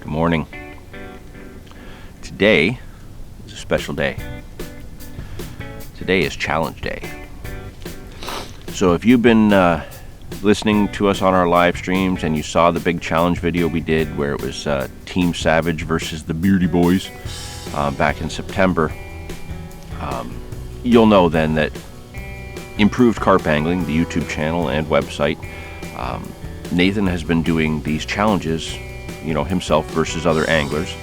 Morning. Today is a special day. Today is challenge day. So if you've been listening to us on our live streams and you saw the big challenge video we did where it was Team Savage versus the Beardy Boys back in September, you'll know then that Improved Carp Angling, the YouTube channel and website, Nathan has been doing these challenges, himself versus other anglers,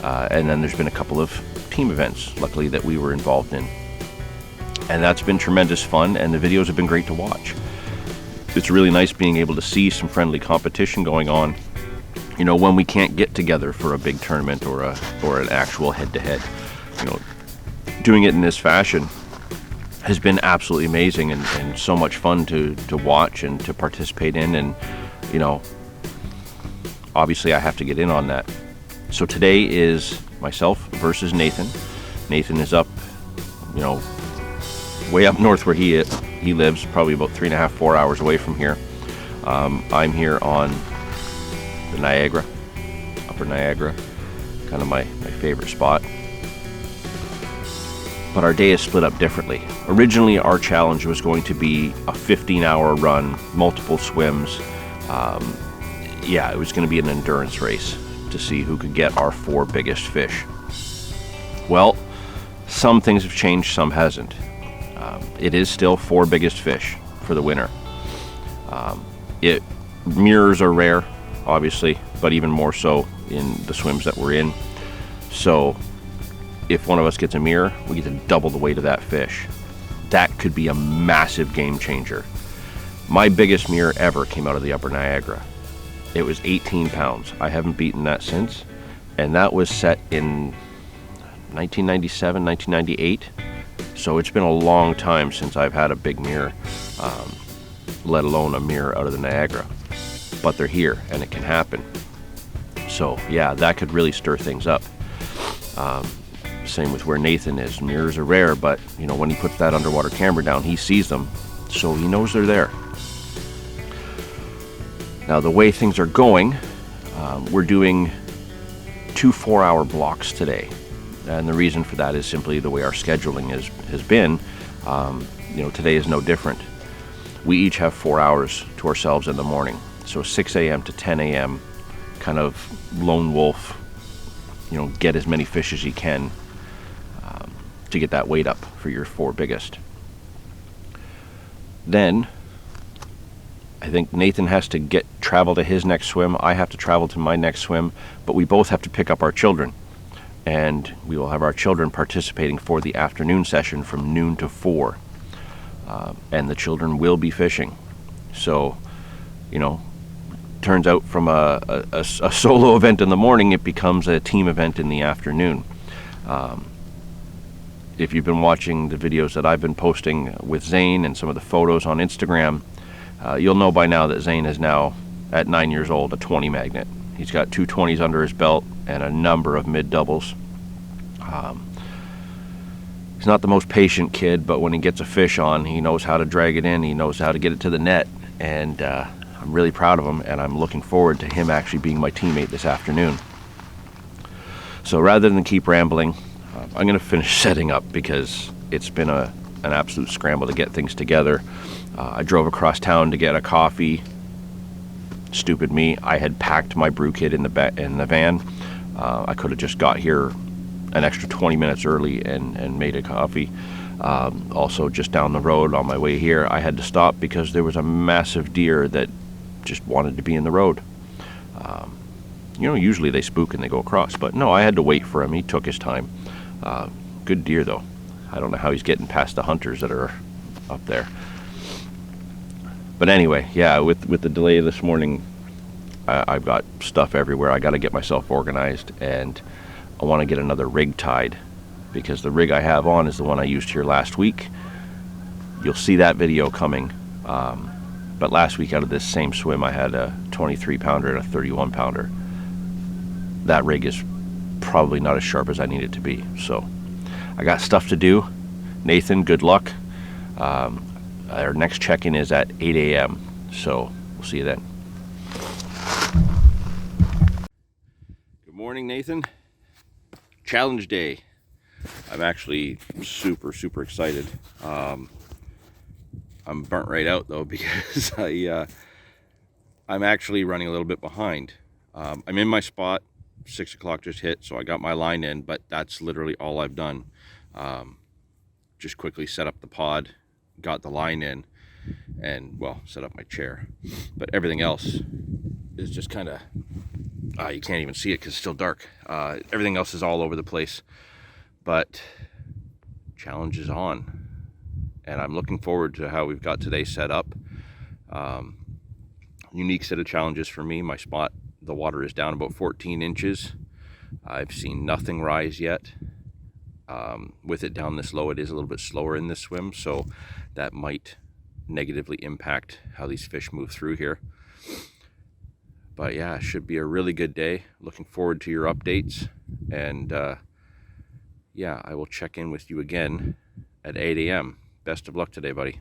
and then there's been a couple of team events, luckily, that we were involved in, and that's been tremendous fun, and the videos have been great to watch. It's really nice being able to see some friendly competition going on, when we can't get together for a big tournament or an actual head-to-head. Doing it in this fashion has been absolutely amazing and so much fun to watch and to participate in, and obviously I have to get in on that. So today is myself versus Nathan. Nathan is up, way up north where he lives, probably about 3.5-4 hours away from here. I'm here on the Niagara, Upper Niagara, kind of my favorite spot. But our day is split up differently. Originally, our challenge was going to be a 15-hour run, multiple swims. It was going to be an endurance race to see who could get our 4 biggest fish. Well, some things have changed, some hasn't. It is still 4 biggest fish for the winner. Mirrors are rare, obviously, but even more so in the swims that we're in. So if one of us gets a mirror, we get to double the weight of that fish. That could be a massive game changer. My biggest mirror ever came out of the Upper Niagara. It was 18 pounds. I haven't beaten that since, and that was set in 1997, 1998. So it's been a long time since I've had a big mirror, let alone a mirror out of the Niagara. But they're here, and it can happen. So yeah, that could really stir things up. Same with where Nathan is. Mirrors are rare, but when he puts that underwater camera down, he sees them, so he knows they're there. Now, the way things are going, we're doing 2 4-hour blocks today, and the reason for that is simply the way our scheduling has been. Today is no different. We each have 4 hours to ourselves in the morning, so 6 a.m. to 10 a.m. kind of lone wolf, get as many fish as you can to get that weight up for your 4 biggest. Then I think Nathan has to travel to his next swim. I have to travel to my next swim, but we both have to pick up our children, and we will have our children participating for the afternoon session from noon to 4, and the children will be fishing. So turns out from a solo event in the morning, it becomes a team event in the afternoon. If you've been watching the videos that I've been posting with Zane and some of the photos on Instagram, you'll know by now that Zane is now, at 9 years old, a 20 magnet. He's got 2 20s under his belt and a number of mid-doubles. He's not the most patient kid, but when he gets a fish on, he knows how to drag it in, he knows how to get it to the net, and I'm really proud of him, and I'm looking forward to him actually being my teammate this afternoon. So rather than keep rambling, I'm going to finish setting up because it's been an absolute scramble to get things together. I drove across town to get a coffee. Stupid me. I had packed my brew kit in the van. I could have just got here an extra 20 minutes early and made a coffee. Also, just down the road on my way here, I had to stop because there was a massive deer that just wanted to be in the road. Usually they spook and they go across, but no, I had to wait for him. He took his time. Good deer, though. I don't know how he's getting past the hunters that are up there. But anyway, yeah, with the delay this morning, I've got stuff everywhere. I got to get myself organized, and I want to get another rig tied because the rig I have on is the one I used here last week. You'll see that video coming. But last week out of this same swim, I had a 23-pounder and a 31-pounder. That rig is probably not as sharp as I need it to be. So I got stuff to do. Nathan, good luck. Our next check-in is at 8 a.m. So we'll see you then. morning, Nathan. Challenge day. I'm actually super excited. I'm burnt right out though because I'm actually running a little bit behind. I'm in my spot. 6 o'clock just hit, so I got my line in, but that's literally all I've done. Just quickly set up the pod, got the line in, and well, set up my chair. But everything else is just kind of you can't even see it because it's still dark. Everything else is all over the place, but challenge is on, and I'm looking forward to how we've got today set up. Unique set of challenges for me. My spot, the water is down about 14 inches. I've seen nothing rise yet. With it down this low, it is a little bit slower in this swim, so that might negatively impact how these fish move through here. But yeah, it should be a really good day. Looking forward to your updates, and yeah, I will check in with you again at 8 a.m. Best of luck today, buddy.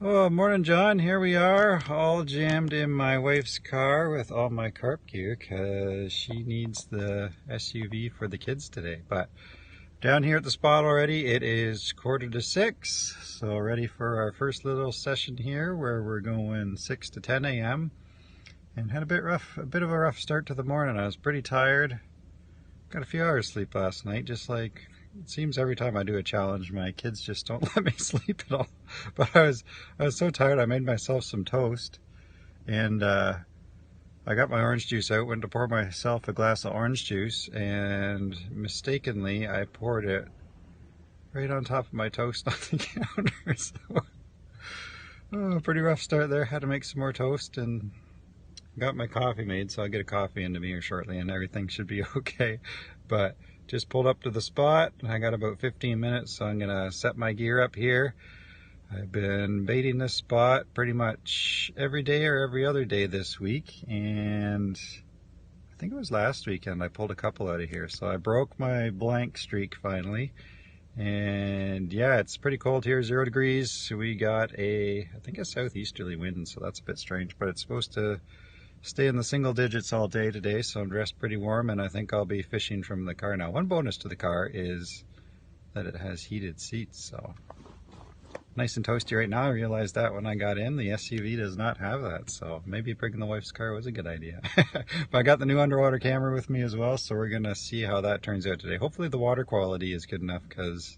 Oh, morning, John. Here we are, all jammed in my wife's car with all my carp gear because she needs the SUV for the kids today. But down here at the spot already, it is 5:45, so ready for our first little session here where we're going 6 to 10 a.m. and had a bit of a rough start to the morning. I was pretty tired. Got a few hours sleep last night, just like it seems every time I do a challenge, my kids just don't let me sleep at all. But I was so tired, I made myself some toast, and I got my orange juice out, went to pour myself a glass of orange juice, and mistakenly I poured it right on top of my toast on the counter. So, pretty rough start there. Had to make some more toast and got my coffee made, so I'll get a coffee into me here shortly and everything should be okay. But just pulled up to the spot. I got about 15 minutes, so I'm gonna set my gear up here. I've been baiting this spot pretty much every day or every other day this week, and I think it was last weekend I pulled a couple out of here. So I broke my blank streak finally, and yeah, it's pretty cold here, 0 degrees. We got I think a southeasterly wind, so that's a bit strange, but it's supposed to stay in the single digits all day today, so I'm dressed pretty warm, and I think I'll be fishing from the car now. One bonus to the car is that it has heated seats, so nice and toasty right now. I realized that when I got in, the SUV does not have that, so maybe bringing the wife's car was a good idea. But I got the new underwater camera with me as well, so we're gonna see how that turns out today. Hopefully the water quality is good enough, because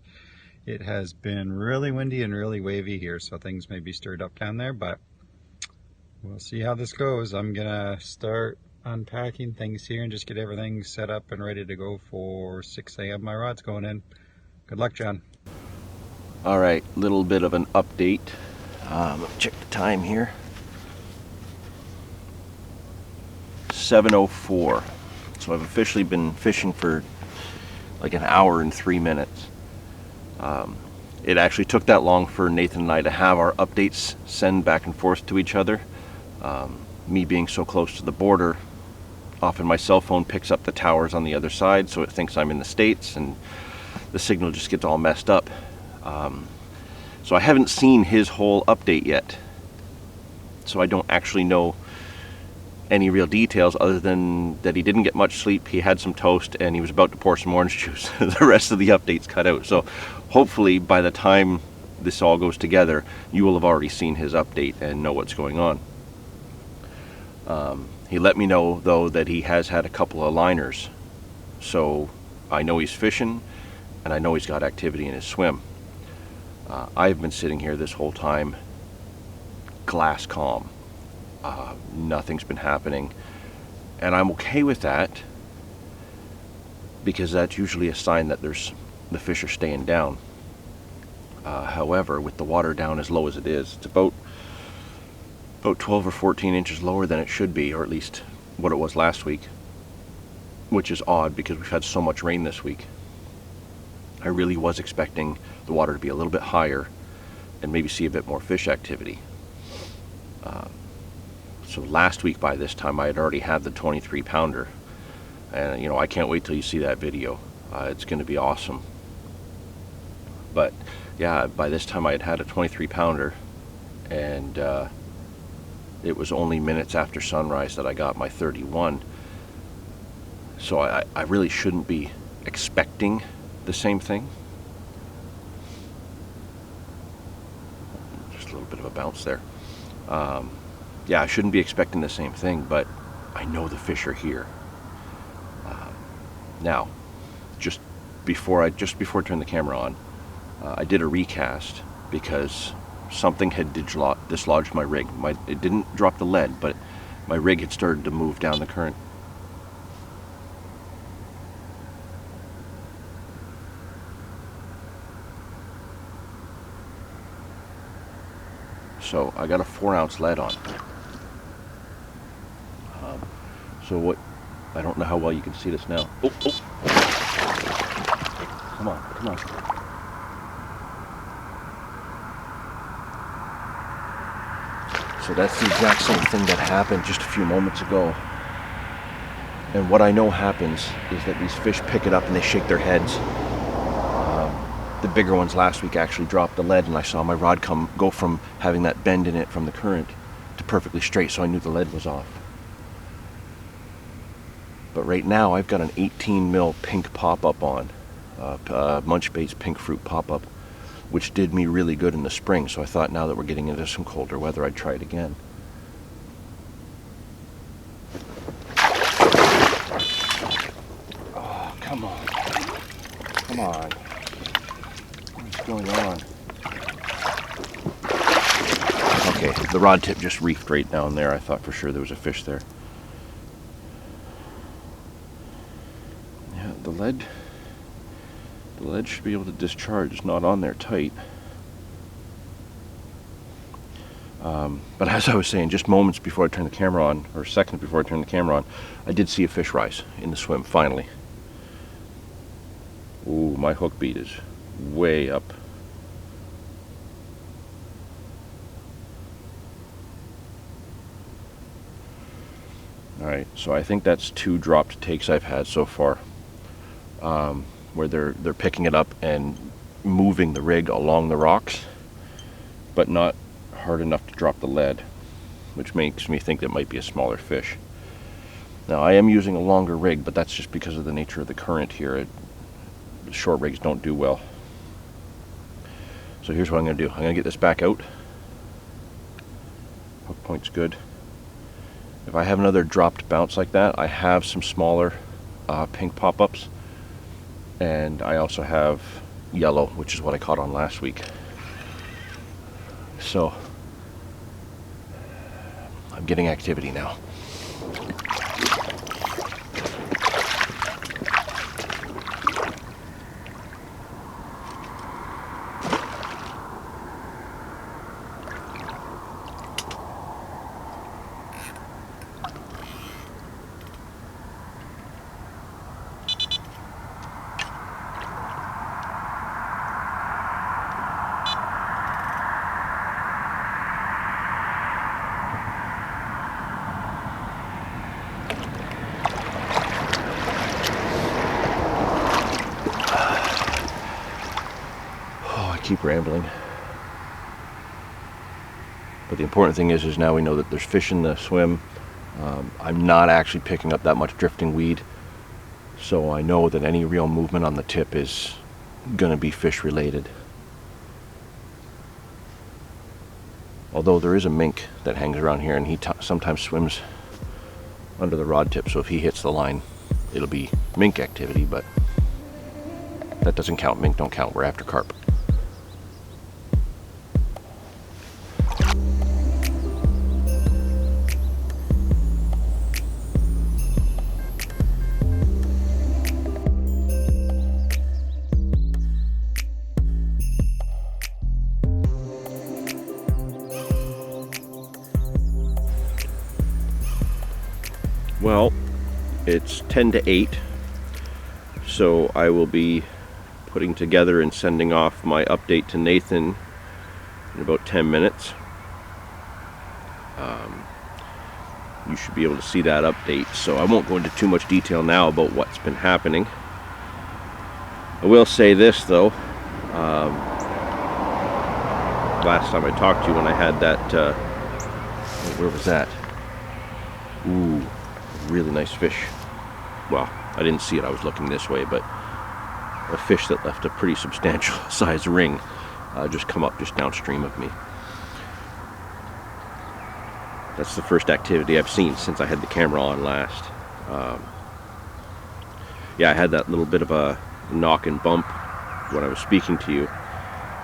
it has been really windy and really wavy here, so things may be stirred up down there, but we'll see how this goes. I'm gonna start unpacking things here and just get everything set up and ready to go for 6 a.m. My rod's going in. Good luck, John. All right, little bit of an update. Check the time here. 7:04. So I've officially been fishing for like an hour and 3 minutes. It actually took that long for Nathan and I to have our updates send back and forth to each other. Me being so close to the border, often my cell phone picks up the towers on the other side, so it thinks I'm in the States, and the signal just gets all messed up. So I haven't seen his whole update yet, so I don't actually know any real details other than that he didn't get much sleep, he had some toast, and he was about to pour some orange juice. The rest of the update's cut out, so hopefully by the time this all goes together, you will have already seen his update and know what's going on. He let me know though that he has had a couple of liners, so I know he's fishing and I know he's got activity in his swim. I've been sitting here this whole time, glass calm. Nothing's been happening, and I'm okay with that, because that's usually a sign that the fish are staying down. However, with the water down as low as it is, it's about 12 or 14 inches lower than it should be, or at least what it was last week, which is odd because we've had so much rain this week. I really was expecting the water to be a little bit higher and maybe see a bit more fish activity. So last week by this time I had already had the 23 pounder, and you know, I can't wait till you see that video. It's going to be awesome. But yeah, by this time I had had a 23 pounder, and it was only minutes after sunrise that I got my 31. So I really shouldn't be expecting the same thing. Just a little bit of a bounce there. Yeah, I shouldn't be expecting the same thing, but I know the fish are here. Now, just before I turned the camera on, I did a recast because something had dislodged my rig. It didn't drop the lead, but my rig had started to move down the current. So I got a 4-ounce lead on. So what? I don't know how well you can see this now. Oh, oh. Come on, come on. So that's the exact same thing that happened just a few moments ago. And what I know happens is that these fish pick it up and they shake their heads. The bigger ones last week actually dropped the lead, and I saw my rod go from having that bend in it from the current to perfectly straight, so I knew the lead was off. But right now I've got an 18 mil pink pop-up on, Munch Bait's pink fruit pop-up, which did me really good in the spring, so I thought now that we're getting into some colder weather, I'd try it again. Oh, come on. Come on. What's going on? Okay, the rod tip just reefed right down there. I thought for sure there was a fish there. Yeah, the lead should be able to discharge. It's not on there tight. But as I was saying, just moments before I turned the camera on, or seconds before I turned the camera on, I did see a fish rise in the swim, finally. Ooh, my hook beat is way up. Alright, so I think that's 2 dropped takes I've had so far, where they're picking it up and moving the rig along the rocks, but not hard enough to drop the lead, which makes me think it might be a smaller fish. Now I am using a longer rig, but that's just because of the nature of the current here. The short rigs don't do well. So here's what I'm going to do. I'm going to get this back out. Hook point's good. If I have another dropped bounce like that, I have some smaller pink pop-ups, and I also have yellow, which is what I caught on last week. So I'm getting activity now. Keep rambling, but the important thing is now we know that there's fish in the swim. I'm not actually picking up that much drifting weed, so I know that any real movement on the tip is gonna be fish related. Although there is a mink that hangs around here, and he sometimes swims under the rod tip, so if he hits the line it'll be mink activity, but that doesn't count. Mink don't count. We're after carp. Well, it's 10 to 8, so I will be putting together and sending off my update to Nathan in about 10 minutes. You should be able to see that update, so I won't go into too much detail now about what's been happening. I will say this though, last time I talked to you when I had that Where was that? Ooh, really nice fish. Well, I didn't see it, I was looking this way, but a fish that left a pretty substantial size ring just come up just downstream of me. That's the first activity I've seen since I had the camera on last. Yeah, I had that little bit of a knock and bump when I was speaking to you.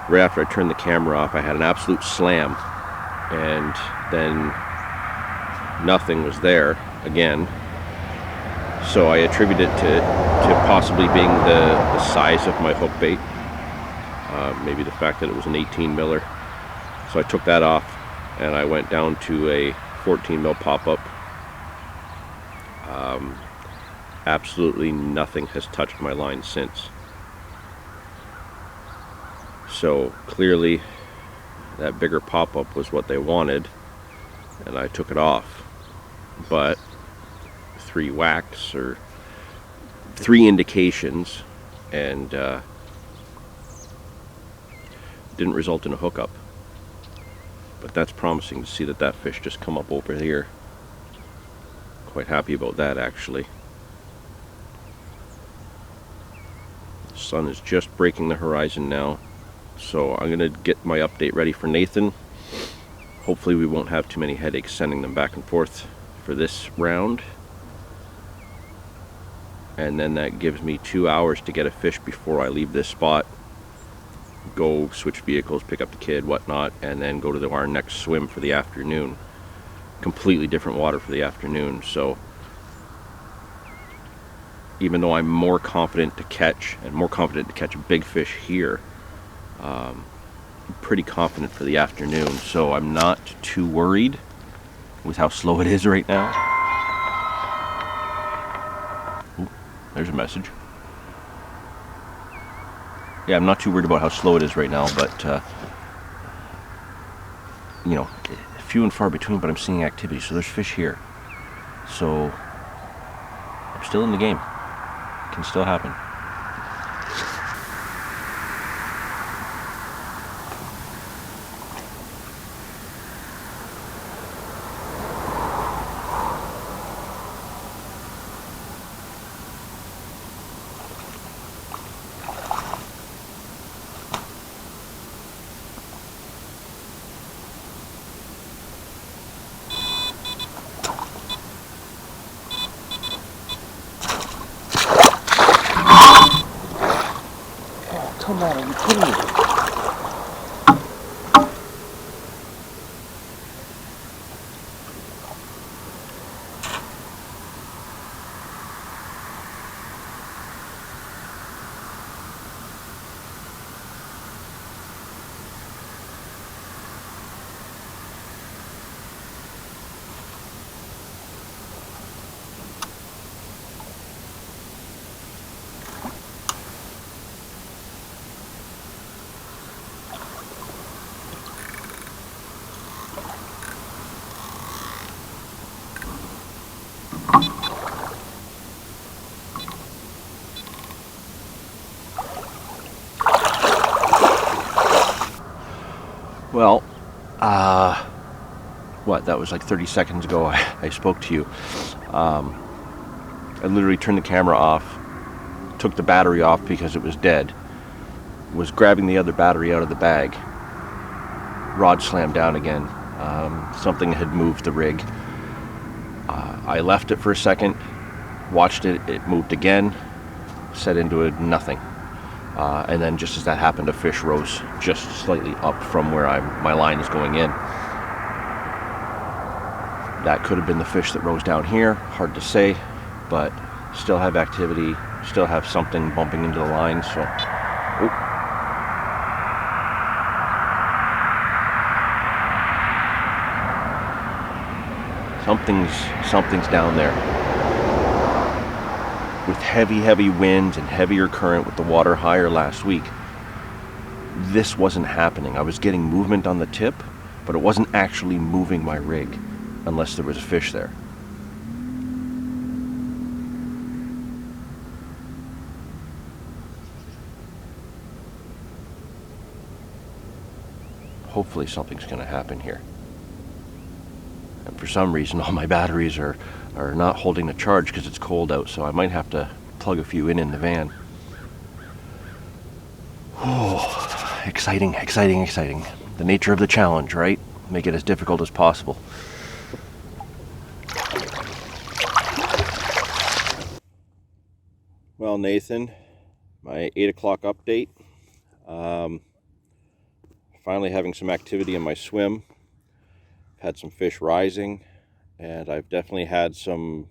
Right after I turned the camera off, I had an absolute slam, and then nothing was there again. So I attribute it to possibly being the size of my hook bait, maybe the fact that it was an 18 miller. So I took that off and I went down to a 14 mil pop-up. Absolutely nothing has touched my line since. So clearly that bigger pop-up was what they wanted, and I took it off. But 3 whacks or 3 indications, and didn't result in a hookup. But that's promising to see that fish just come up over here. Quite happy about that, actually. The sun is just breaking the horizon now, so I'm gonna get my update ready for Nathan. Hopefully we won't have too many headaches sending them back and forth for this round. And then that gives me 2 hours to get a fish before I leave this spot, go switch vehicles, pick up the kid, whatnot, and then go to our next swim for the afternoon. Completely different water for the afternoon. So even though I'm more confident to catch big fish here, I'm pretty confident for the afternoon, so I'm not too worried with how slow it is right now. Ooh, there's a message. Yeah, I'm not too worried about how slow it is right now, but you know, few and far between, but I'm seeing activity, so there's fish here. So I'm still in the game. It can still happen. Come on, are you kidding me? Well, that was like 30 seconds ago I spoke to you. I literally turned the camera off, took the battery off because it was dead, was grabbing the other battery out of the bag, rod slammed down again. Something had moved the rig. I left it for a second, watched it, it moved again, set into a nothing. And then just as that happened, a fish rose just slightly up from where my line is going in. That could have been the fish that rose down here, hard to say, but still have activity, still have something bumping into the line, so. Oh. Something's down there. With heavy winds and heavier current with the water higher last week, this wasn't happening. I was getting movement on the tip, but it wasn't actually moving my rig unless there was a fish there. Hopefully something's going to happen here. For some reason, all my batteries are not holding the charge because it's cold out, so I might have to plug a few in the van. Oh, exciting, exciting, exciting. The nature of the challenge, right? Make it as difficult as possible. Well, Nathan, my 8 o'clock update. Finally having some activity in my swim. Had some fish rising, and I've definitely had some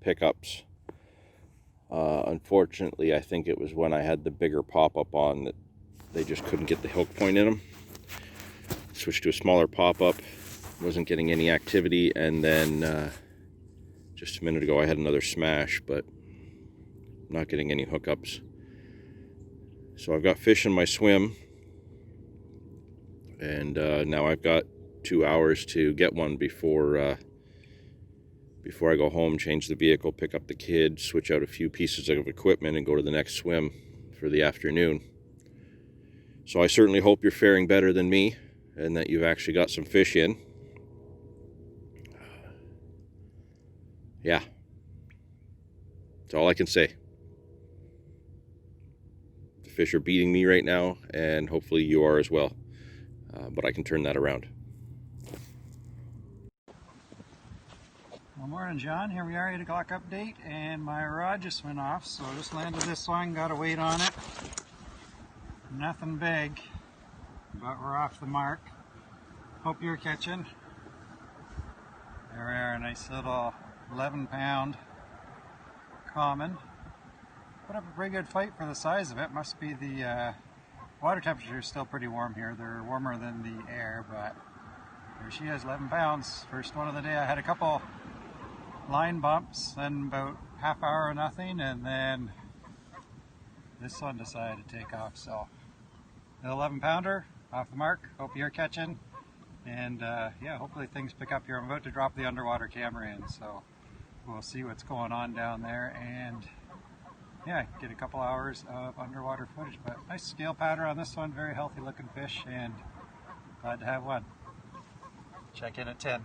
pickups. Unfortunately, I think it was when I had the bigger pop-up on that they just couldn't get the hook point in them. Switched to a smaller pop-up, wasn't getting any activity, and then just a minute ago I had another smash, but not getting any hookups. So I've got fish in my swim, and now I've got 2 hours to get one before I go home, change the vehicle, pick up the kids, switch out a few pieces of equipment, and go to the next swim for the afternoon. So I certainly hope you're faring better than me and that you've actually got some fish in. Yeah, that's all I can say. The fish are beating me right now, and hopefully you are as well. But I can turn that around. Well, morning, John. Here we are, 8 o'clock update, and my rod just went off, so I just landed this one, got a weight on it. Nothing big, but we're off the mark. Hope you're catching. There we are, a nice little 11-pound common. Put up a pretty good fight for the size of it. Must be the water temperature is still pretty warm here. They're warmer than the air, but there she is, 11 pounds. First one of the day. I had a couple line bumps, then about half hour of nothing, and then this one decided to take off. So the 11-pounder off the mark. Hope you're catching, and yeah, hopefully things pick up here. I'm about to drop the underwater camera in, so we'll see what's going on down there, and yeah, get a couple hours of underwater footage. But nice scale pattern on this one, very healthy looking fish, and glad to have one. Check in at 10.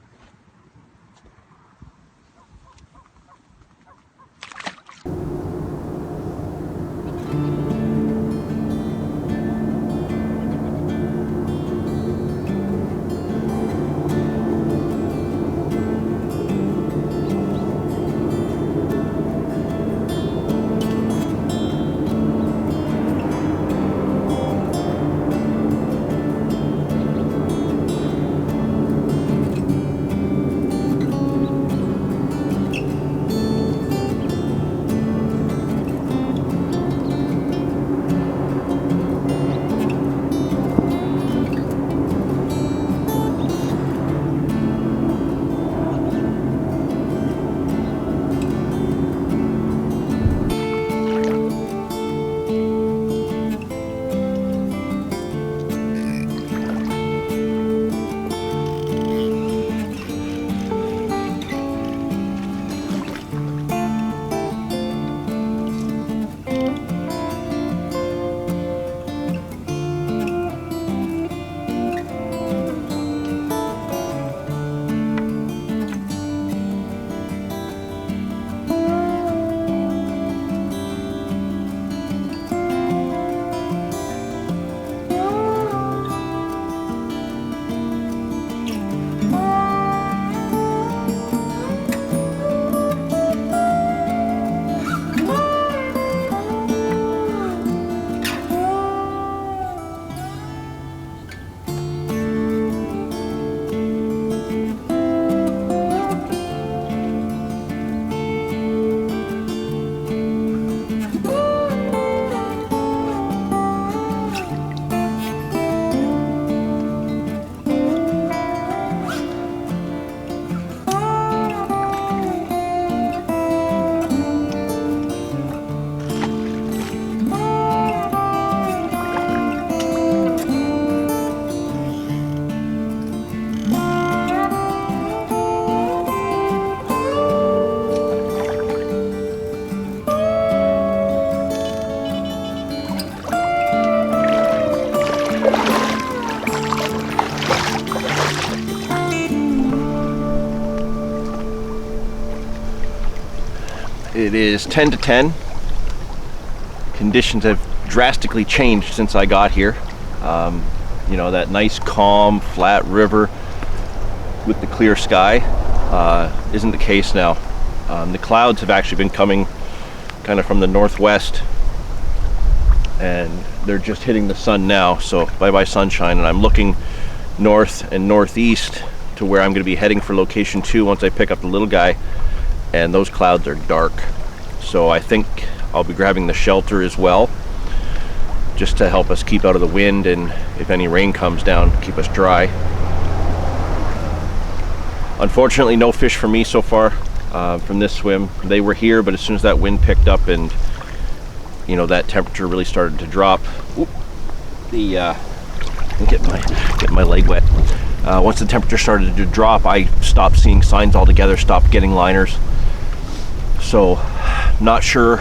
It is 10 to 10. Conditions have drastically changed since I got here. You know, that nice calm flat river with the clear sky isn't the case now. The clouds have actually been coming kind of from the northwest, and they're just hitting the sun now, so bye-bye sunshine. And I'm looking north and northeast to where I'm going to be heading for location 2 once I pick up the little guy, and those clouds are dark. So I think I'll be grabbing the shelter as well, just to help us keep out of the wind, and if any rain comes down, keep us dry. Unfortunately, no fish for me so far from this swim. They were here, but as soon as that wind picked up and you know that temperature really started to drop, get my leg wet. Once the temperature started to drop, I stopped seeing signs altogether, stopped getting liners. So, not sure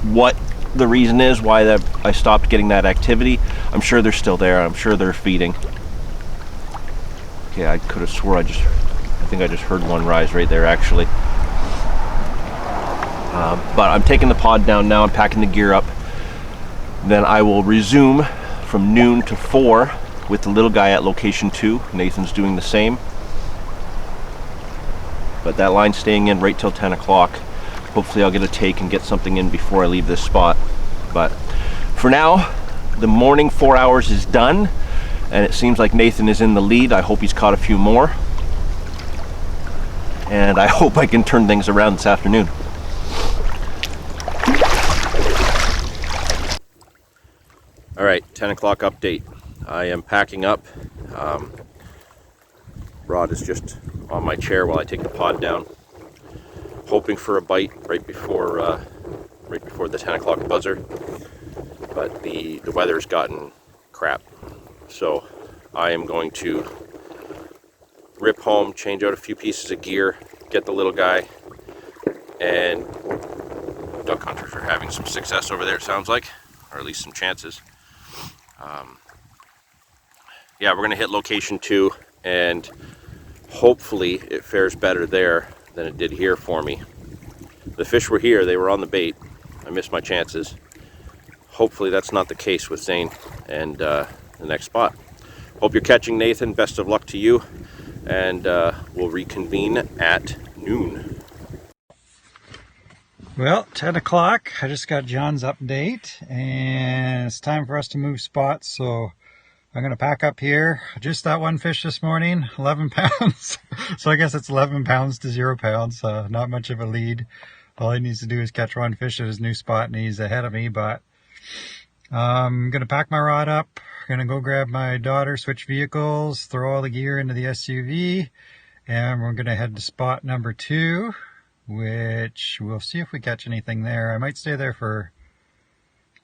what the reason is why that I stopped getting that activity. I'm sure they're still there. I'm sure they're feeding. Okay, I could have swore I think I just heard one rise right there actually. But I'm taking the pod down now. I'm packing the gear up. Then I will resume from noon to 4 with the little guy at location 2. Nathan's doing the same. But that line's staying in right till 10 o'clock. Hopefully I'll get a take and get something in before I leave this spot. But for now, the morning 4 hours is done, and it seems like Nathan is in the lead. I hope he's caught a few more. And I hope I can turn things around this afternoon. All right, 10 o'clock update. I am packing up. Rod is just on my chair while I take the pod down, hoping for a bite right before the 10 o'clock buzzer. But the weather's gotten crap, so I am going to rip home, change out a few pieces of gear, get the little guy, and duck hunters are having some success over there, it sounds like, or at least some chances. Yeah, we're gonna hit location 2, and hopefully it fares better there than it did here for me. The fish were here, they were on the bait. I missed my chances. Hopefully that's not the case with Zane and the next spot. Hope you're catching, Nathan. Best of luck to you, and we'll reconvene at noon. Well, 10 o'clock. I just got John's update, and it's time for us to move spots, so I'm going to pack up here. Just that one fish this morning, 11 pounds. So I guess it's 11 pounds to 0 pounds. Not much of a lead. All he needs to do is catch one fish at his new spot, and he's ahead of me. But I'm going to pack my rod up. I'm going to go grab my daughter, switch vehicles, throw all the gear into the SUV, and we're going to head to spot number 2, which we'll see if we catch anything there. I might stay there for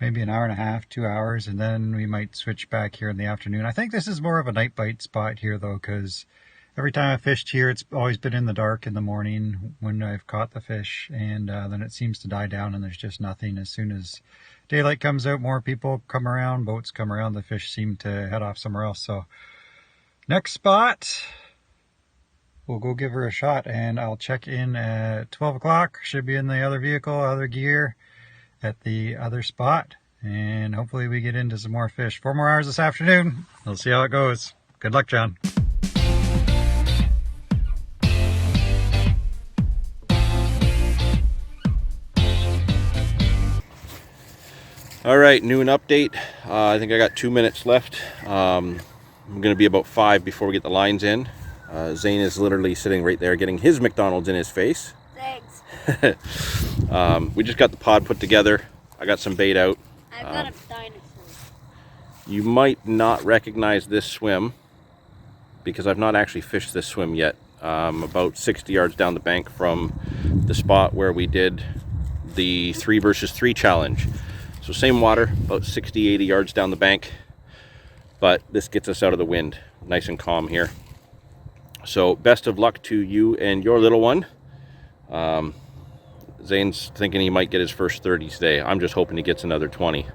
maybe an hour and a half, 2 hours, and then we might switch back here in the afternoon. I think this is more of a night bite spot here though, because every time I've fished here, it's always been in the dark in the morning when I've caught the fish, and then it seems to die down and there's just nothing. As soon as daylight comes out, more people come around, boats come around, the fish seem to head off somewhere else. So next spot, we'll go give her a shot, and I'll check in at 12 o'clock. Should be in the other vehicle, other gear, at the other spot, and hopefully we get into some more fish. 4 more hours this afternoon. We'll see how it goes. Good luck, John. All right, noon update. I think I got 2 minutes left. I'm going to be about 5 before we get the lines in. Zane is literally sitting right there getting his McDonald's in his face. Thanks. We just got the pod put together. I got some bait out. I've got a dinosaur. You might not recognize this swim because I've not actually fished this swim yet. About 60 yards down the bank from the spot where we did the 3 versus 3 challenge. So same water, about 60, 80 yards down the bank, but this gets us out of the wind. Nice and calm here. So best of luck to you and your little one. Zane's thinking he might get his first 30 today. I'm just hoping he gets another 20.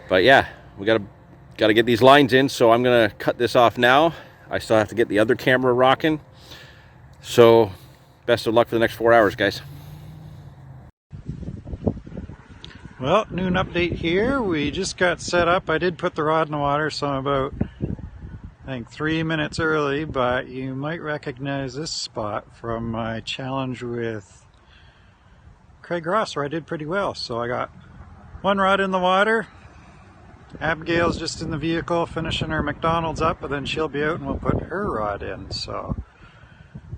But yeah, we gotta get these lines in, so I'm gonna cut this off now. I still have to get the other camera rocking. So best of luck for the next 4 hours, guys. Well, noon update here. We just got set up. I did put the rod in the water, so I'm about, I think, 3 minutes early, but you might recognize this spot from my challenge with Craig Ross, where I did pretty well. So I got one rod in the water. Abigail's just in the vehicle finishing her McDonald's up, but then she'll be out and we'll put her rod in. So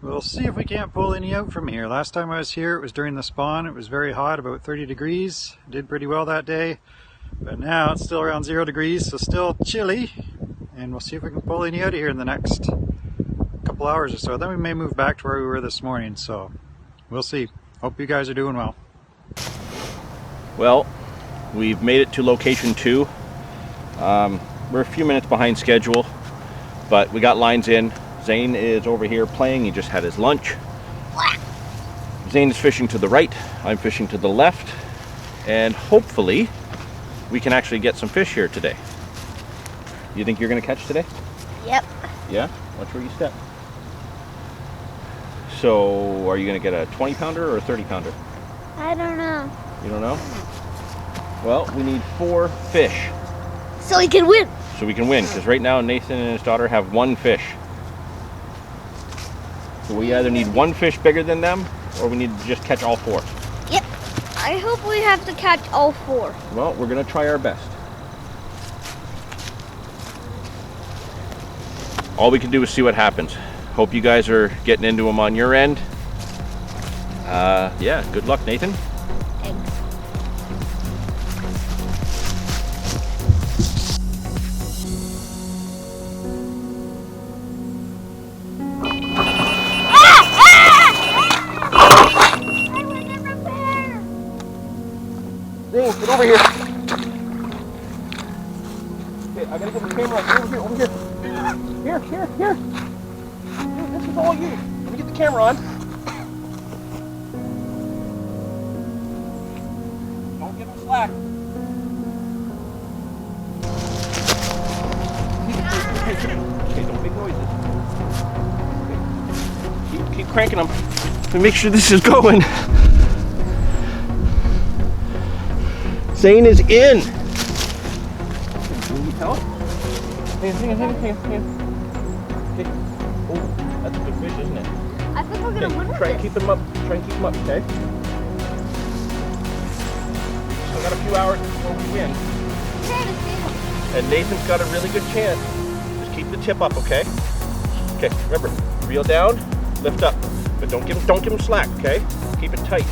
we'll see if we can't pull any out from here. Last time I was here, it was during the spawn. It was very hot, about 30 degrees. Did pretty well that day. But now it's still around 0 degrees, so still chilly. And we'll see if we can pull any out of here in the next couple hours or so. Then we may move back to where we were this morning, so we'll see. Hope you guys are doing well. Well, we've made it to location 2. We're a few minutes behind schedule, but we got lines in. Zane is over here playing. He just had his lunch. Zane is fishing to the right. I'm fishing to the left. And hopefully we can actually get some fish here today. You think you're going to catch today? Yep. Yeah? Watch where you step. So, are you going to get a 20 pounder or a 30 pounder? I don't know. You don't know? Well, we need 4 fish. So we can win. So we can win, because right now Nathan and his daughter have 1 fish. So we either need 1 fish bigger than them, or we need to just catch all 4. Yep. I hope we have to catch all 4. Well, we're going to try our best. All we can do is see what happens. Hope you guys are getting into them on your end. Yeah, good luck, Nathan. Thanks. Zane, get over here. Okay, I gotta get the camera over here. Here. Here, this is all you. Let me get the camera on. Don't give him slack. Okay, don't make noises. Okay. Keep cranking them to make sure this is going. Zane is in. Can you tell? Hang on. Okay. Oh, that's a good fish, isn't it? I think we're gonna win with Try and this. keep him up. Okay? Still got a few hours before we win. And Nathan's got a really good chance. Just keep the tip up, okay? Okay, remember, reel down, lift up. But don't give him slack, okay? Keep it tight.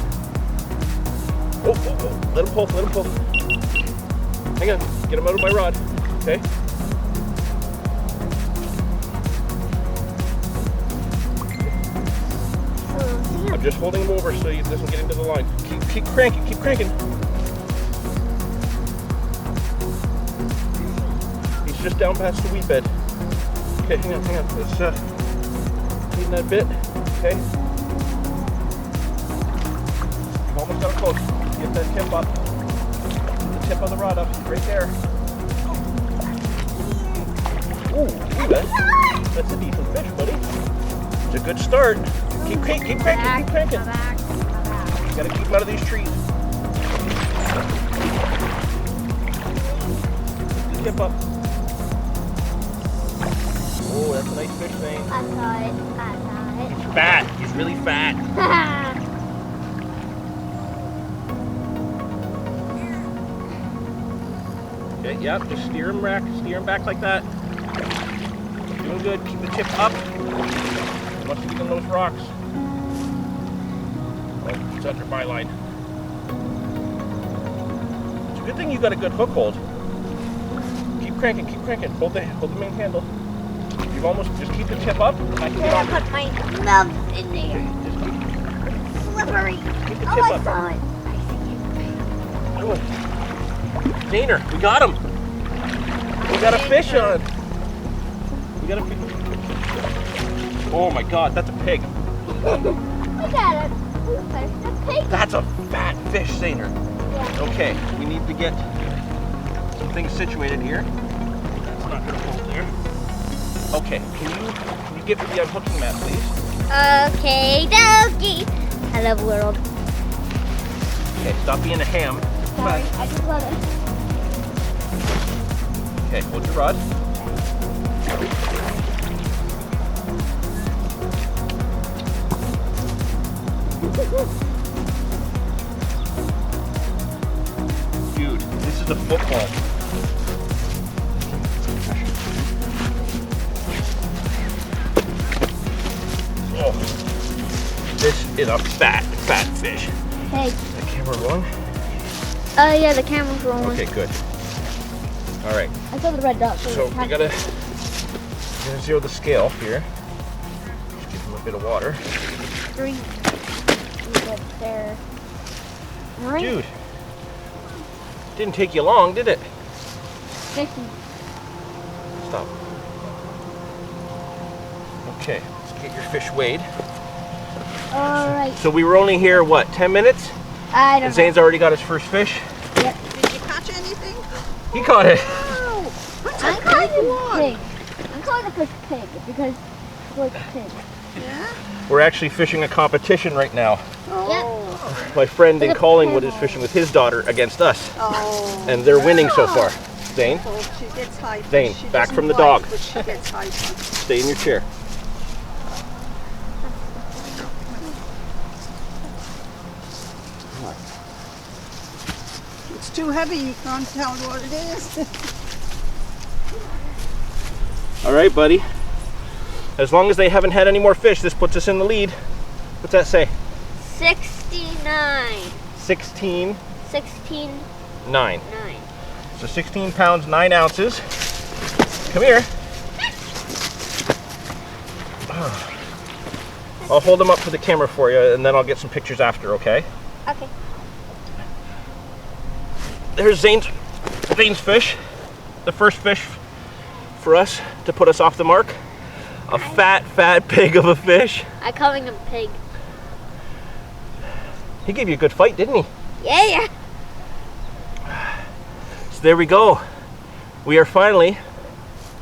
Oh. Let him pull. Hang on, get him out of my rod, okay? I'm just holding him over so he doesn't get into the line. Keep cranking. He's just down past the weed bed. Okay, hang on. Let's clean that bit, okay? You've almost got it close. Get that tip up. Get the tip of the rod up, right there. Ooh, that's a decent fish, buddy. It's a good start. Keep cranking. You gotta keep him out of these trees. Tip up. Oh, that's a nice fish thing. I saw it. He's fat. He's really fat. Okay, yep, just steer him back like that. Doing good. Keep the tip up. Must be in those rocks. Oh, it's under my line. It's a good thing you got a good hook hold. Keep cranking. Hold the main handle. You've almost just keep the tip up. I can't put my gloves in there. Just Slippery. keep the tip I up. saw it. Oh. Zaner, we got him. We got a fish on. We got a fish. Oh my God, that's a pig. Look at it. That's a pig. That's a fat fish, Zaner. Yeah. Okay, we need to get some things situated here. That's not gonna hold there. Okay, can you get me the unhooking mat, please? Okay, dokie. I love world. Okay, stop being a ham. Sorry, I just let it. Okay, hold your rod. Dude, this is a football. Oh, this is a fat fish. Hey. The camera rolling? Oh yeah, the camera's rolling. Okay, good. All right. I saw the red dot. So we gotta zero the scale here. Just give him a bit of water. Drink. There. Drink. Dude, didn't take you long, did it? Fishing. Stop. Okay, let's get your fish weighed. Alright. So we were only here, what, 10 minutes? I And don't Zane's already got his first fish. Yep. Did you catch anything? He caught it. Wow! What's I'm a calling big it one? pig. I'm calling the fish pig because it's like a pig. Yeah? We're actually fishing a competition right now. Oh. My friend in Look at Collingwood the is fishing with his daughter against us. Oh. And they're winning so far. Zane, So she gets high. Zane, She back doesn't from the bite, dog. But she gets high. Stay in your chair. It's too heavy. You can't tell what it is. All right, buddy. As long as they haven't had any more fish, this puts us in the lead. What's that say? 69. 16, 16. 9. 9. So 16 pounds, 9 ounces. Come here. I'll hold them up for the camera for you, and then I'll get some pictures after, okay? Okay. There's Zane's fish. The first fish for us to put us off the mark. A fat pig of a fish. I calling him pig. He gave you a good fight, didn't he? Yeah. So there we go. We are finally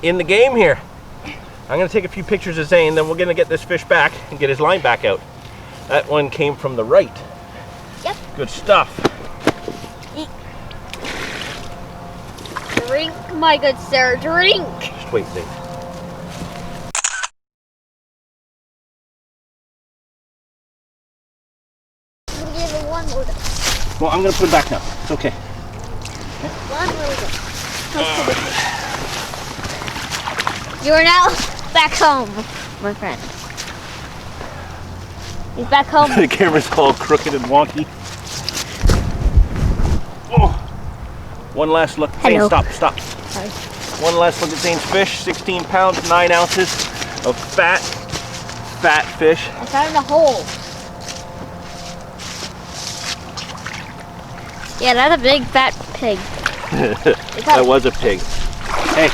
in the game here. I'm gonna take a few pictures of Zane, then we're gonna get this fish back and get his line back out. That one came from the right. Yep. Good stuff. Drink, my good sir, drink. Just wait, Zane. I'm gonna give it one more go. Well, I'm gonna put it back now. It's okay. One more go. You are now back home, my friend. He's back home. The camera's all crooked and wonky. Oh. One last look. Hello. Zane, stop. Sorry. One last look at Zane's fish. 16 pounds, 9 ounces of fat fish. I found a hole. Yeah, that's a big fat pig. That was a pig. Hey,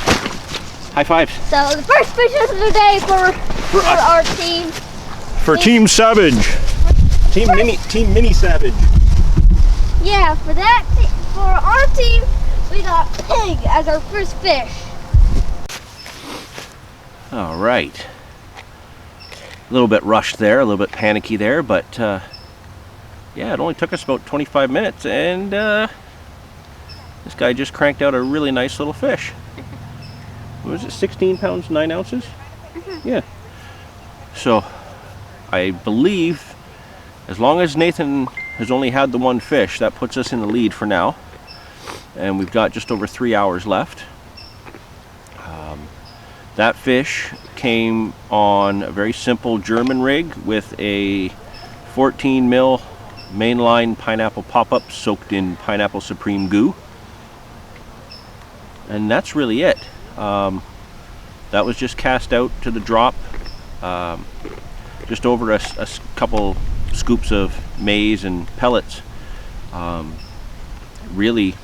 high fives. So the first fish of the day for us. our team. For Team Savage. Team Mini Savage. Yeah, for our team, we got pig as our first fish. All right. A little bit rushed there, a little bit panicky there, but yeah, it only took us about 25 minutes, and this guy just cranked out a really nice little fish. What was it, 16 pounds, 9 ounces? Mm-hmm. Yeah. So, I believe, as long as Nathan has only had the one fish, that puts us in the lead for now. And we've got just over 3 hours left. That fish came on a very simple German rig with a 14 mil mainline pineapple pop-up soaked in pineapple supreme goo. And that's really it. That was just cast out to the drop, just over a couple scoops of maize and pellets. Really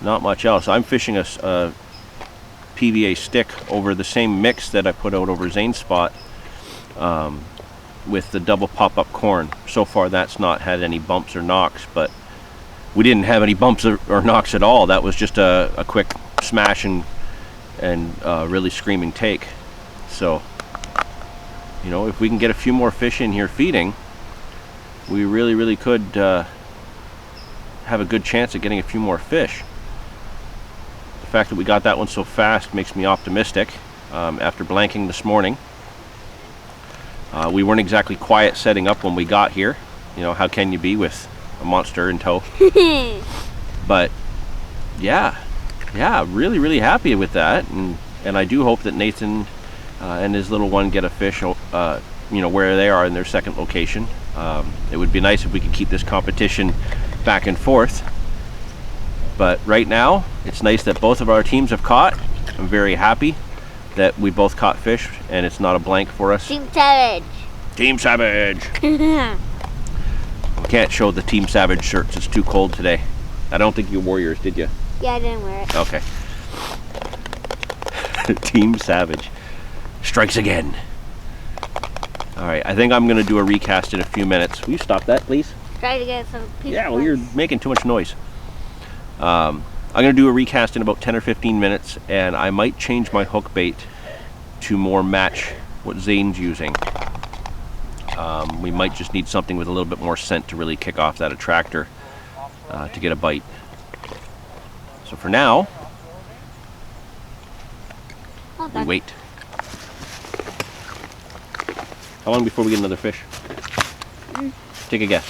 not much else. I'm fishing a PVA stick over the same mix that I put out over Zane's spot with the double pop-up corn. So far that's not had any bumps or knocks, but we didn't have any bumps or knocks at all. That was just a quick smash and really screaming take. So, you know, if we can get a few more fish in here feeding, we really could have a good chance at getting a few more fish. The fact that we got that one so fast makes me optimistic. After blanking this morning, we weren't exactly quiet setting up when we got here. You know, how can you be with a monster in tow? But yeah, really, really happy with that, and I do hope that Nathan and his little one get a fish, you know, where they are in their second location. It would be nice if we could keep this competition back and forth. But right now, it's nice that both of our teams have caught. I'm very happy that we both caught fish, and it's not a blank for us. Team Savage. Team Savage. We can't show the Team Savage shirts. It's too cold today. I don't think you wore yours, did you? Yeah, I didn't wear it. Okay. Team Savage strikes again. All right, I think I'm going to do a recast in a few minutes. Will you stop that, please? Try to get some pieces. Yeah, well, you're making too much noise. I'm going to do a recast in about 10 or 15 minutes, and I might change my hook bait to more match what Zane's using. We might just need something with a little bit more scent to really kick off that attractor to get a bite. So for now, we wait. How long before we get another fish? Take a guess.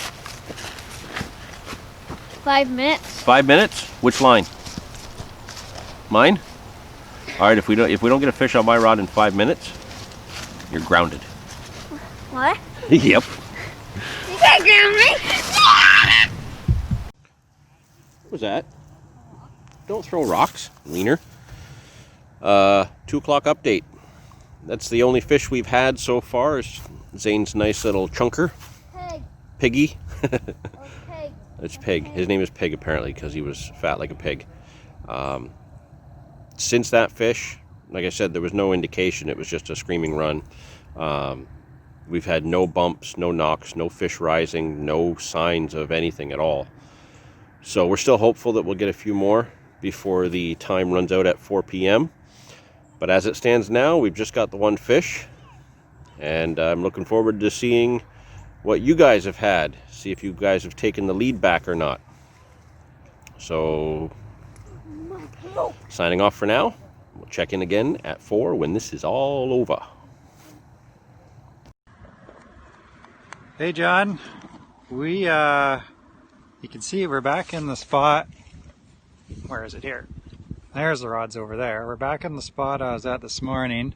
5 minutes. 5 minutes? Which line? Mine? All right. If we don't get a fish on my rod in 5 minutes, you're grounded. What? Yep. You can't ground me. What was that? Don't throw rocks, wiener. 2 o'clock update. That's the only fish we've had so far. Is Zane's nice little chunker. Pig. Piggy. Oh, pig. It's Pig. His name is Pig apparently because he was fat like a pig. Since that fish, like I said, there was no indication. It was just a screaming run. We've had no bumps, no knocks, no fish rising, no signs of anything at all. So we're still hopeful that we'll get a few more before the time runs out at 4 p.m. But as it stands now, we've just got the one fish, and I'm looking forward to seeing what you guys have had. See if you guys have taken the lead back or not. So, signing off for now. We'll check in again at 4 when this is all over. Hey John, you can see we're back in the spot. Where is it here? There's the rods over there. We're back in the spot I was at this morning.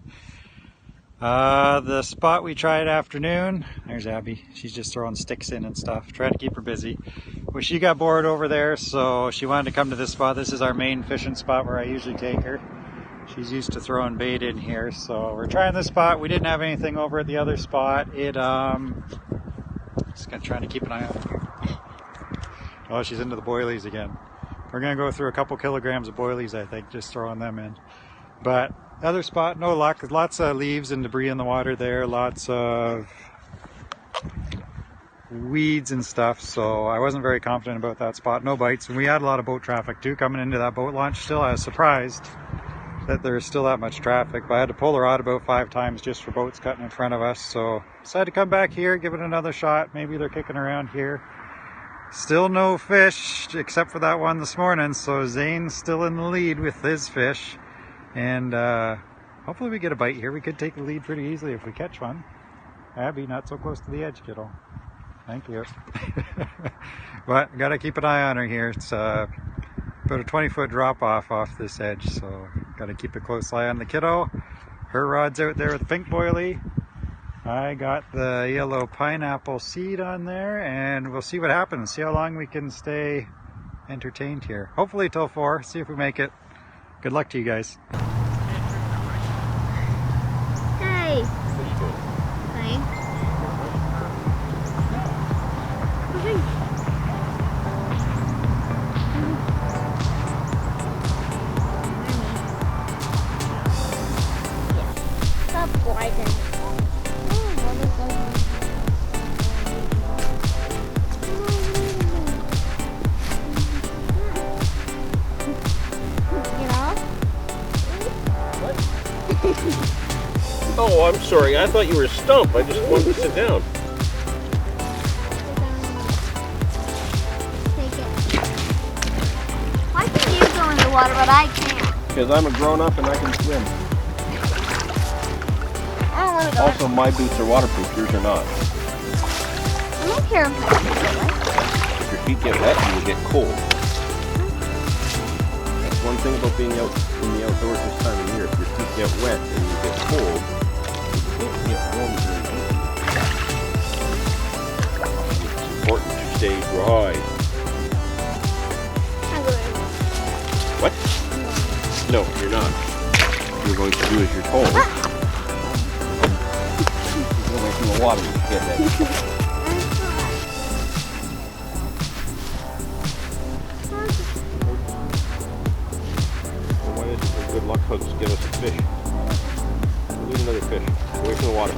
The spot we tried afternoon. There's Abby. She's just throwing sticks in and stuff. Trying to keep her busy. Well, she got bored over there, so she wanted to come to this spot. This is our main fishing spot where I usually take her. She's used to throwing bait in here, so we're trying this spot. We didn't have anything over at the other spot. Just trying to keep an eye on her. Oh, she's into the boilies again. We're going to go through a couple kilograms of boilies, I think, just throwing them in. But other spot, no luck. Lots of leaves and debris in the water there. Lots of weeds and stuff. So I wasn't very confident about that spot. No bites. And we had a lot of boat traffic too coming into that boat launch still. I was surprised that there's still that much traffic. But I had to pull the rod about 5 times just for boats cutting in front of us. So decided to come back here, give it another shot. Maybe they're kicking around here. Still no fish except for that one this morning, so Zane's still in the lead with his fish, and hopefully we get a bite here. We could take the lead pretty easily if we catch one. Abby, not so close to the edge, kiddo. Thank you. But gotta keep an eye on her here. It's about a 20-foot drop off this edge, so gotta keep a close eye on the kiddo. Her rod's out there with the pink boilie. I got the yellow pineapple seed on there, and we'll see what happens. See how long we can stay entertained here. Hopefully till 4. See if we make it. Good luck to you guys. Hey. Hey. Stop gliding. Oh, I'm sorry. I thought you were a stump. I just wanted to sit down. Take it. water, but I can't. Because I'm a grown-up and I can swim. I don't want to go. Also, my boots are waterproof, yours are not. I don't care if my feet get wet. If your feet get wet, you will get cold. That's one thing about being out in the outdoors this time of year. If your feet get wet and you get cold, you can't get warm very easily. It's important to stay dry. I'm going. What? No, you're not. You're going to do as you're told. Go away from the water, you get that. Why is it good luck hooks get us a fish? We'll need another fish. Away from the water.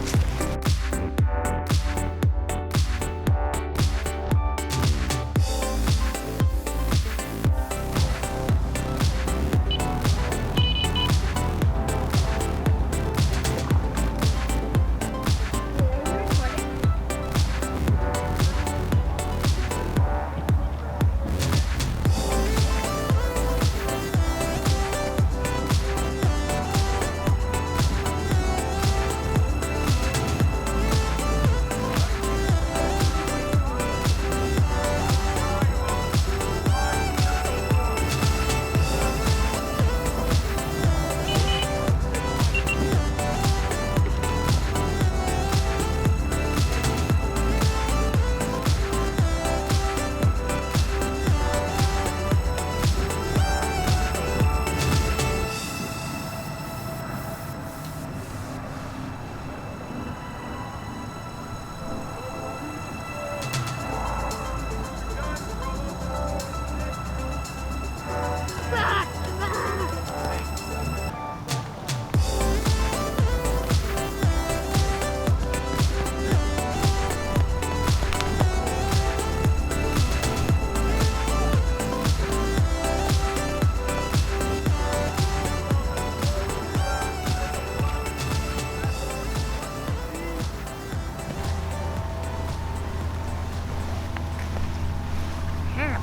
How?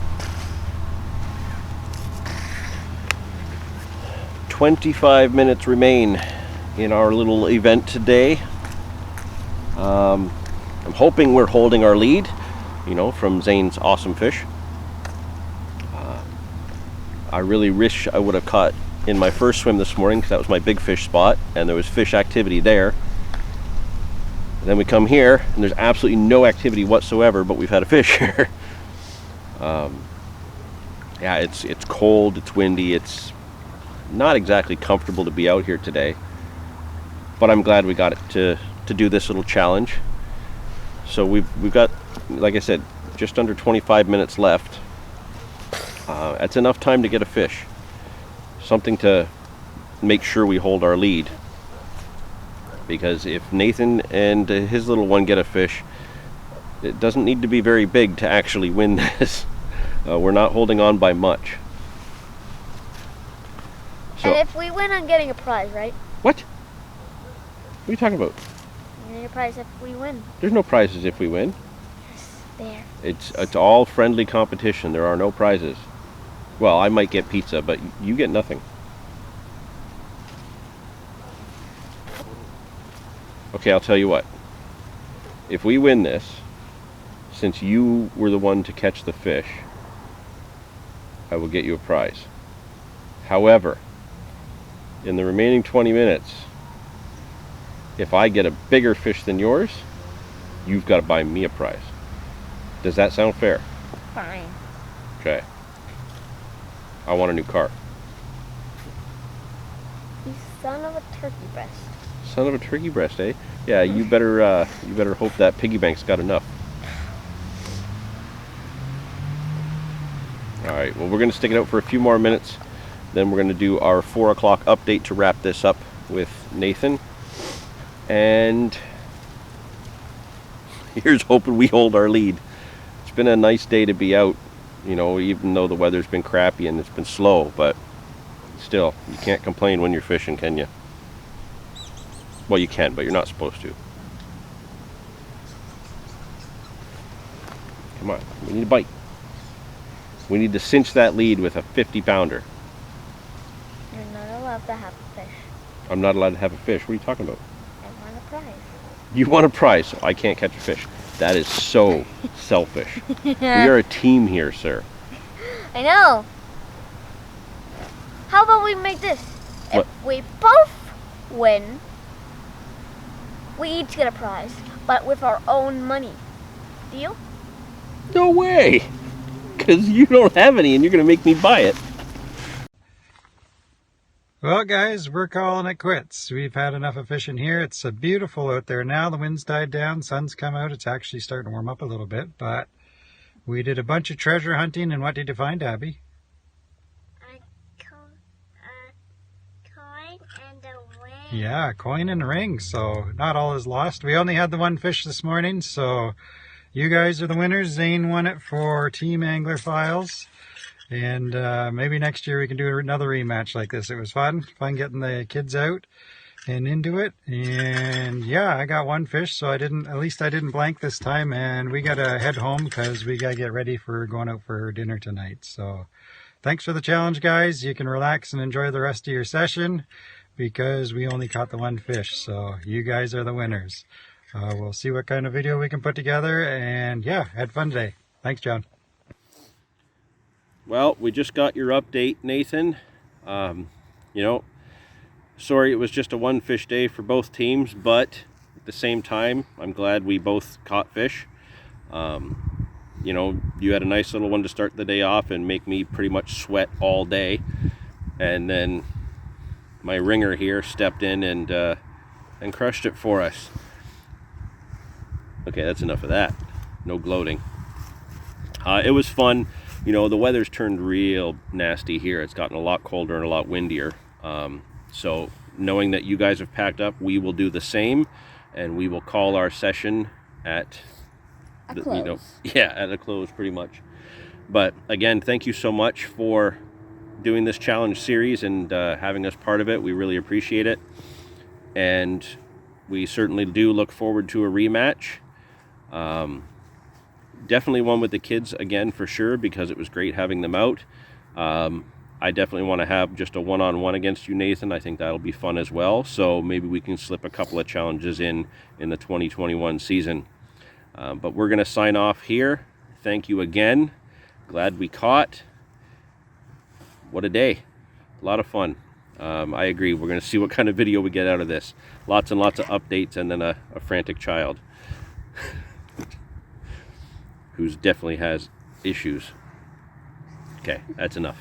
25 minutes remain in our little event today. I'm hoping we're holding our lead, you know, from Zane's awesome fish. I really wish I would have caught in my first swim this morning because that was my big fish spot and there was fish activity there. And then we come here and there's absolutely no activity whatsoever, but we've had a fish here. Yeah, it's cold, it's windy, it's not exactly comfortable to be out here today, but I'm glad we got it to do this little challenge. So we've got, like I said, just under 25 minutes left. That's enough time to get a fish, something to make sure we hold our lead, because if Nathan and his little one get a fish, it doesn't need to be very big to actually win this. We're not holding on by much. So, And if we win, I'm getting a prize, right? what? What are you talking about? I'm getting a prize if we win. There's no prizes if we win. There. It's all friendly competition. There are no prizes. Well, I might get pizza, but you get nothing. Okay, I'll tell you what. If we win this, since you were the one to catch the fish, I will get you a prize. However, in the remaining 20 minutes, if I get a bigger fish than yours, you've got to buy me a prize. Does that sound fair? Fine. Okay. I want a new car. You son of a turkey breast. Son of a turkey breast, eh? Yeah, you better hope that piggy bank's got enough. All right. Well, we're going to stick it out for a few more minutes. Then we're going to do our 4 o'clock update to wrap this up with Nathan. And here's hoping we hold our lead. It's been a nice day to be out, you know, even though the weather's been crappy and it's been slow, but still, you can't complain when you're fishing, can you? Well, you can, but you're not supposed to. Come on, we need a bite. We need to cinch that lead with a 50-pounder. allowed to have a fish. I'm not allowed to have a fish. What are you talking about? I want a prize. You want a prize, so I can't catch a fish. That is so selfish. We are a team here, sir. I know. How about we make this? What? If we both win, we each get a prize, but with our own money. Deal? No way! Because you don't have any and you're going to make me buy it. Well, guys, we're calling it quits. We've had enough of fishing here. It's beautiful out there now. The wind's died down, sun's come out. It's actually starting to warm up a little bit, but we did a bunch of treasure hunting. And what did you find, Abby? A coin and a ring. Yeah, a coin and a ring. So not all is lost. We only had the one fish this morning, so you guys are the winners. Zane won it for Team Angler Files. And maybe next year we can do another rematch like this. It was fun getting the kids out and into it. And yeah, I got one fish, so at least I didn't blank this time. And we got to head home because we got to get ready for going out for dinner tonight. So thanks for the challenge, guys. You can relax and enjoy the rest of your session because we only caught the one fish. So you guys are the winners. We'll see what kind of video we can put together. And yeah, had fun today. Thanks, John. Well, we just got your update, Nathan. You know, sorry it was just a one fish day for both teams, but at the same time, I'm glad we both caught fish. You know, you had a nice little one to start the day off and make me pretty much sweat all day. And then my ringer here stepped in and crushed it for us. Okay, that's enough of that. No gloating. It was fun. You know, the weather's turned real nasty here. It's gotten a lot colder and a lot windier. So knowing that you guys have packed up, we will do the same, and we will call our session at A close. You know, yeah, at a close pretty much. But again, thank you so much for doing this challenge series and having us part of it. We really appreciate it. And we certainly do look forward to a rematch. Definitely one with the kids again for sure, because it was great having them out. I definitely want to have just a one-on-one against you, Nathan. I think that'll be fun as well. So maybe we can slip a couple of challenges in the 2021 season. But we're going to sign off here. Thank you again. Glad we caught. What a day. A lot of fun. I agree. We're going to see what kind of video we get out of this. Lots and lots of updates, and then a frantic child who definitely has issues. Okay, that's enough.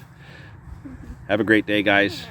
Have a great day, guys.